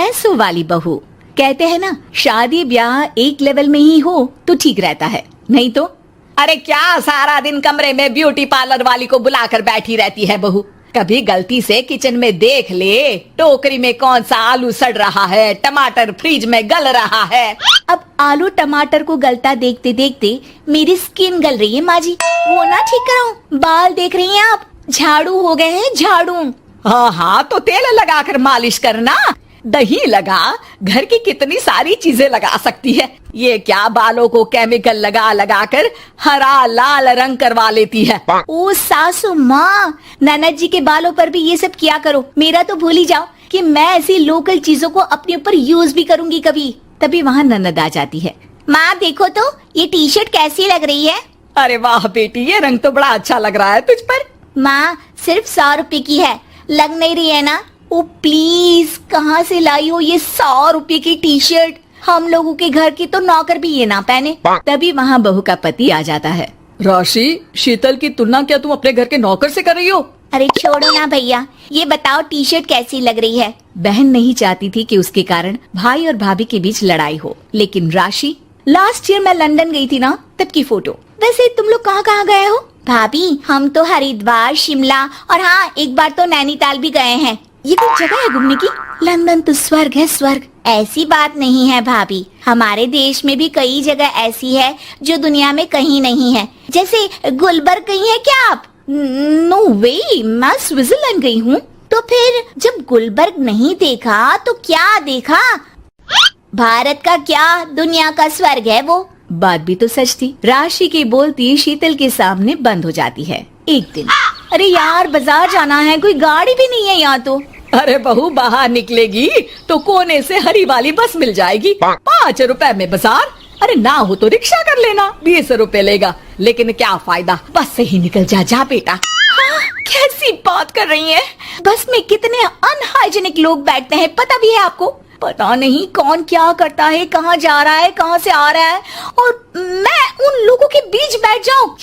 पैसों वाली बहू। कहते हैं ना, शादी ब्याह एक लेवल में ही हो तो ठीक रहता है, नहीं तो अरे क्या सारा दिन कमरे में ब्यूटी पार्लर वाली को बुलाकर बैठी रहती है बहू। कभी गलती से किचन में देख ले, टोकरी में कौन सा आलू सड़ रहा है, टमाटर फ्रिज में गल रहा है। अब आलू टमाटर को गलता देखते देखते मेरी स्किन गल रही है माँ जी। वो ना ठीक कराऊं, बाल देख रही हैं आप, झाड़ू हो गए हैं झाड़ू। हाँ हाँ, तो तेल लगाकर मालिश करना, दही लगा, घर की कितनी सारी चीजें लगा सकती है। ये क्या बालों को केमिकल लगा लगा कर हरा लाल रंग करवा लेती है। ओ सासू माँ, ननद जी के बालों पर भी ये सब किया करो। मेरा तो भूल ही जाओ कि मैं ऐसी लोकल चीजों को अपने ऊपर यूज भी करूंगी कभी। तभी वहाँ ननद आ जाती है। माँ देखो तो ये टी शर्ट कैसी लग रही है। अरे वाह बेटी, ये रंग तो बड़ा अच्छा लग रहा है तुझ पर। माँ सिर्फ 100 रुपए की है, लग नहीं रही है ना। ओ प्लीज, कहाँ से लाई हो ये 100 रुपए की टी शर्ट। हम लोगों के घर की तो नौकर भी ये ना पहने। तभी वहाँ बहू का पति आ जाता है। राशि, शीतल की तुलना क्या तुम अपने घर के नौकर से कर रही हो? अरे छोड़ो ना भैया, ये बताओ टी शर्ट कैसी लग रही है। बहन नहीं चाहती थी कि उसके कारण भाई और भाभी के बीच लड़ाई हो, लेकिन राशि, लास्ट ईयर मैं लंदन गई थी ना, तब की फोटो। वैसे तुम लोग कहाँ कहाँ गए हो? भाभी हम तो हरिद्वार, शिमला और हाँ एक बार तो नैनीताल भी गए हैं। ये कोई जगह है घूमने की? लंदन तो स्वर्ग है, स्वर्ग। ऐसी बात नहीं है भाभी, हमारे देश में भी कई जगह ऐसी है जो दुनिया में कहीं नहीं है। जैसे गुलबर्ग गई है क्या आप? नो वे, मैं स्विट्जरलैंड गई हूँ। तो फिर जब गुलबर्ग नहीं देखा तो क्या देखा? भारत का क्या, दुनिया का स्वर्ग है वो। बात भी तो सच थी। राशि की बोलती शीतल के सामने बंद हो जाती है। एक दिन, अरे यार बाजार जाना है, कोई गाड़ी भी नहीं है यहाँ तो। अरे बहू, बाहर निकलेगी तो कोने से हरी वाली बस मिल जाएगी। 5 रुपए में बाजार। अरे ना हो तो रिक्शा कर लेना, 20 रुपए लेगा। लेकिन क्या फायदा, बस से ही निकल जा बेटा। हाँ, कैसी बात कर रही हैं? बस में कितने अनहाइजीनिक लोग बैठते हैं, पता भी है आपको? पता नहीं कौन क्या करता है, कहाँ जा रहा है, कहाँ से आ रहा है, और मैं उन लोगों के बीच बैठ जाऊं।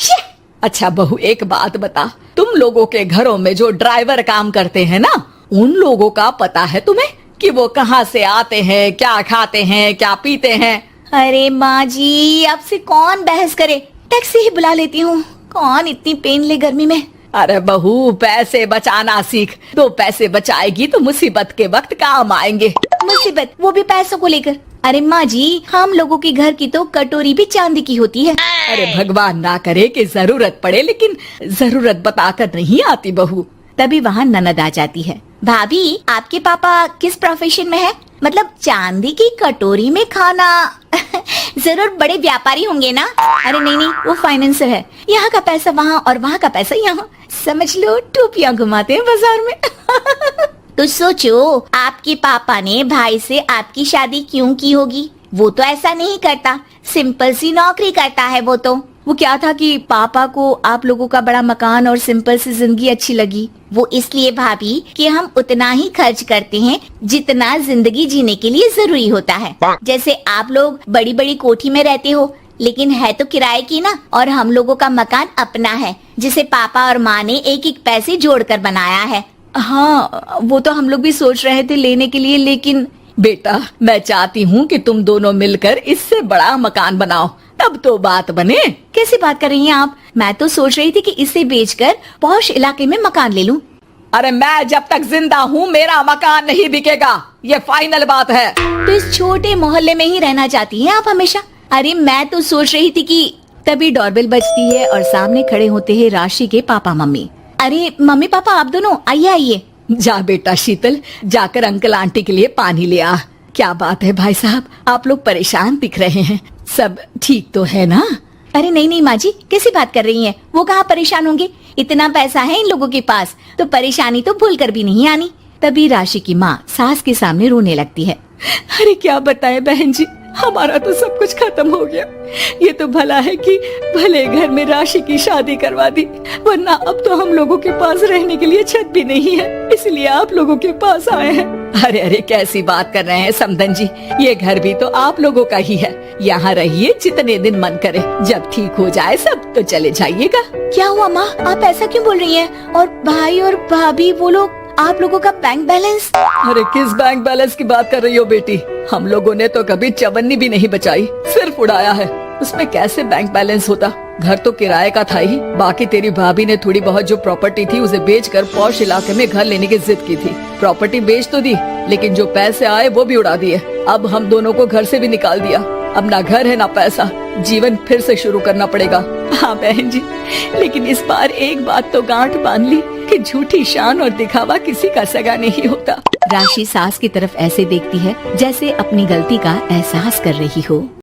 अच्छा बहू, एक बात बता, तुम लोगों के घरों में जो ड्राइवर काम करते हैं ना, उन लोगों का पता है तुम्हें कि वो कहाँ से आते हैं, क्या खाते हैं, क्या पीते हैं? अरे माँ जी, आपसे कौन बहस करे, टैक्सी ही बुला लेती हूँ। कौन इतनी पेन ले गर्मी में। अरे बहू, पैसे बचाना सीख। 2 पैसे बचाएगी तो मुसीबत के वक्त काम आएंगे। मुसीबत, वो भी पैसों को लेकर? अरे माँ जी, हम लोगों के घर की तो कटोरी भी चांदी की होती है। अरे भगवान ना करे कि जरूरत पड़े, लेकिन जरूरत बताकर नहीं आती बहू। तभी वहाँ ननद आ जाती है। भाभी, आपके पापा किस प्रोफेशन में है? मतलब चांदी की कटोरी में खाना। जरूर बड़े व्यापारी होंगे ना? अरे नहीं, वो फाइनेंसर है। यहाँ का पैसा वहाँ और वहाँ का पैसा यहाँ, समझ लो टोपियाँ घुमाते हैं बाजार में। तो सोचो, आपके पापा ने भाई से आपकी शादी क्यों की होगी? वो तो ऐसा नहीं करता, सिंपल सी नौकरी करता है वो तो। वो क्या था कि पापा को आप लोगों का बड़ा मकान और सिंपल सी जिंदगी अच्छी लगी। वो इसलिए भाभी कि हम उतना ही खर्च करते हैं जितना जिंदगी जीने के लिए जरूरी होता है। जैसे आप लोग बड़ी बड़ी कोठी में रहते हो, लेकिन है तो किराए की ना, और हम लोगों का मकान अपना है, जिसे पापा और माँ ने एक एक पैसे जोड़कर बनाया है। हाँ, वो तो हम लोग भी सोच रहे थे लेने के लिए, लेकिन बेटा मैं चाहती हूँ कि तुम दोनों मिलकर इससे बड़ा मकान बनाओ, तब तो बात बने। कैसी बात कर रही हैं आप? मैं तो सोच रही थी कि इसे बेचकर पॉश इलाके में मकान ले लूं। अरे मैं जब तक जिंदा हूँ मेरा मकान नहीं बिकेगा, ये फाइनल बात है। तो इस छोटे मोहल्ले में ही रहना चाहती हैं आप हमेशा? अरे मैं तो सोच रही थी कि। तभी डोरबेल बजती है और सामने खड़े होते हैं राशि के पापा मम्मी। अरे मम्मी पापा, आप दोनों आइए आइए। जा बेटा शीतल, जाकर अंकल आंटी के लिए पानी ले आ। क्या बात है भाई साहब, आप लोग परेशान दिख रहे हैं, सब ठीक तो है ना? अरे नहीं माँ जी, कैसी बात कर रही हैं? वो कहाँ परेशान होंगे, इतना पैसा है इन लोगों के पास, तो परेशानी तो भूल कर भी नहीं आनी। तभी राशि की माँ सास के सामने रोने लगती है। अरे क्या बताए बहन जी, हमारा तो सब कुछ खत्म हो गया। ये तो भला है कि भले घर में राशि की शादी करवा दी, वरना अब तो हम लोगों के पास रहने के लिए छत भी नहीं है, इसलिए आप लोगों के पास आए हैं। अरे अरे कैसी बात कर रहे हैं समधन जी, ये घर भी तो आप लोगों का ही है, यहाँ रहिए जितने दिन मन करे, जब ठीक हो जाए सब तो चले जाइएगा। क्या हुआ माँ, आप ऐसा क्यों बोल रही हैं? और भाई और भाभी वो लोग आप लोगों का बैंक बैलेंस? अरे किस बैंक बैलेंस की बात कर रही हो बेटी? हम लोगों ने तो कभी चवन्नी भी नहीं बचाई, सिर्फ उड़ाया है। उसमें कैसे बैंक बैलेंस होता? घर तो किराए का था ही। बाकी तेरी भाभी ने थोड़ी बहुत जो प्रॉपर्टी थी उसे बेचकर पॉश इलाके में घर लेने की जिद की थी। प्रॉपर्टी बेच तो दी, लेकिन जो पैसे आए वो भी उड़ा दिए। अब हम दोनों को घर से भी निकाल दिया। अब ना घर है ना पैसा, जीवन फिर से शुरू करना पड़ेगा। हाँ बहन जी, लेकिन इस बार एक बात तो गांठ बांध ली कि झूठी शान और दिखावा किसी का सगा नहीं होता। राशि सास की तरफ ऐसे देखती है जैसे अपनी गलती का एहसास कर रही हो।